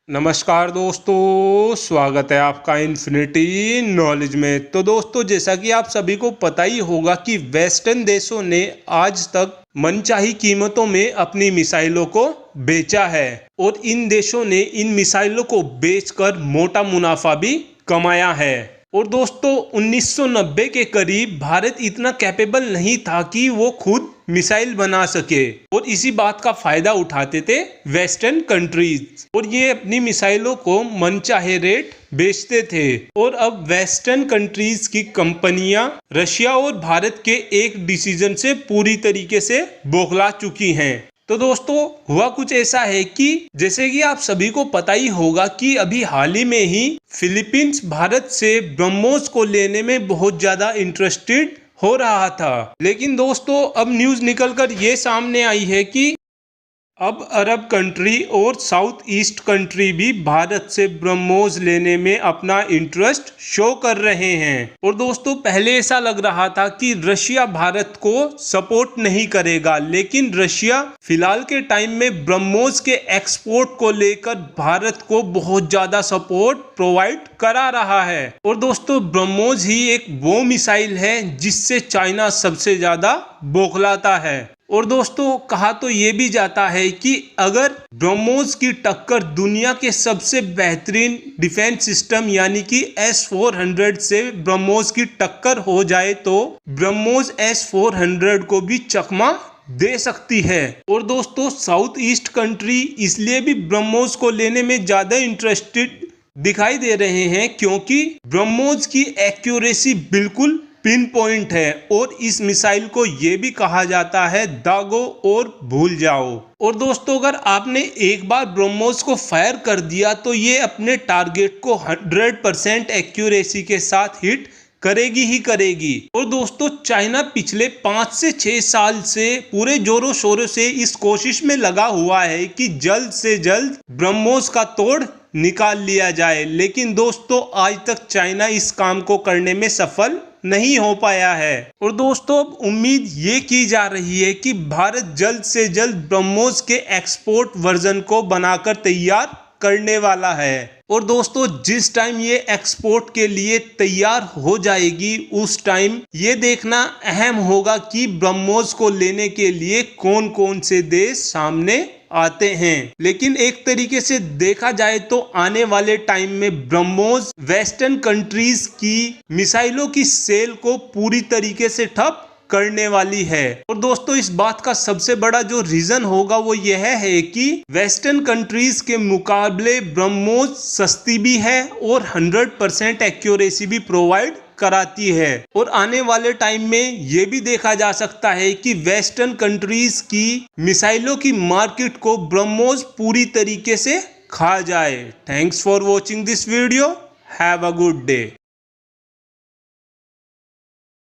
नमस्कार दोस्तों, स्वागत है आपका इन्फिनिटी नॉलेज में। तो दोस्तों, जैसा कि आप सभी को पता ही होगा कि वेस्टर्न देशों ने आज तक मनचाही कीमतों में अपनी मिसाइलों को बेचा है और इन देशों ने इन मिसाइलों को बेचकर मोटा मुनाफा भी कमाया है। और दोस्तों, 1990 के करीब भारत इतना कैपेबल नहीं था कि वो खुद मिसाइल बना सके और इसी बात का फायदा उठाते थे वेस्टर्न कंट्रीज और ये अपनी मिसाइलों को मनचाहे रेट बेचते थे। और अब वेस्टर्न कंट्रीज की कंपनियां रशिया और भारत के एक डिसीजन से पूरी तरीके से बौखला चुकी हैं। तो दोस्तों, हुआ कुछ ऐसा है कि जैसे कि आप सभी को पता ही होगा कि अभी हाल ही में ही फिलीपींस भारत से ब्रह्मोस को लेने में बहुत ज्यादा इंटरेस्टेड हो रहा था। लेकिन दोस्तों, अब न्यूज निकलकर ये सामने आई है कि अब अरब कंट्री और साउथ ईस्ट कंट्री भी भारत से ब्रह्मोस लेने में अपना इंटरेस्ट शो कर रहे हैं। और दोस्तों, पहले ऐसा लग रहा था कि रशिया भारत को सपोर्ट नहीं करेगा, लेकिन रशिया फिलहाल के टाइम में ब्रह्मोस के एक्सपोर्ट को लेकर भारत को बहुत ज्यादा सपोर्ट प्रोवाइड करा रहा है। और दोस्तों, ब्रह्मोस ही एक वो मिसाइल है जिससे चाइना सबसे ज्यादा बौखलाता है। और दोस्तों, कहा तो ये भी जाता है कि अगर ब्रह्मोस की टक्कर दुनिया के सबसे बेहतरीन डिफेंस सिस्टम यानी कि S-400 से ब्रह्मोस की टक्कर हो जाए तो ब्रह्मोस S-400 को भी चकमा दे सकती है। और दोस्तों, साउथ ईस्ट कंट्री इसलिए भी ब्रह्मोस को लेने में ज्यादा इंटरेस्टेड दिखाई दे रहे हैं क्योंकि ब्रह्मोस की एक्यूरेसी बिल्कुल पिन पॉइंट है और इस मिसाइल को ये भी कहा जाता है दागो और भूल जाओ। और दोस्तों, अगर आपने एक बार ब्रह्मोस को फायर कर दिया तो ये अपने टारगेट को 100% एक्यूरेसी के साथ हिट करेगी ही करेगी। और दोस्तों, चाइना पिछले 5 से 6 साल से पूरे जोरों शोरों से इस कोशिश में लगा हुआ है कि जल्द से जल्द ब्रह्मोस का तोड़ निकाल लिया जाए, लेकिन दोस्तों आज तक चाइना इस काम को करने में सफल नहीं हो पाया है। और दोस्तों, अब उम्मीद ये की जा रही है कि भारत जल्द से जल्द ब्रह्मोस के एक्सपोर्ट वर्जन को बनाकर तैयार करने वाला है। और दोस्तों, जिस टाइम ये एक्सपोर्ट के लिए तैयार हो जाएगी उस टाइम ये देखना अहम होगा कि ब्रह्मोस को लेने के लिए कौन कौन से देश सामने आते हैं। लेकिन एक तरीके से देखा जाए तो आने वाले टाइम में ब्रह्मोस वेस्टर्न कंट्रीज की मिसाइलों की सेल को पूरी तरीके से ठप करने वाली है। और दोस्तों, इस बात का सबसे बड़ा जो रीजन होगा वो यह है कि वेस्टर्न कंट्रीज के मुकाबले ब्रह्मोस सस्ती भी है और 100% एक्यूरेसी भी प्रोवाइड कराती है। और आने वाले टाइम में ये भी देखा जा सकता है कि वेस्टर्न कंट्रीज की मिसाइलों की मार्केट को ब्रह्मोस पूरी तरीके से खा जाए। Thanks for watching this video. Have a good day.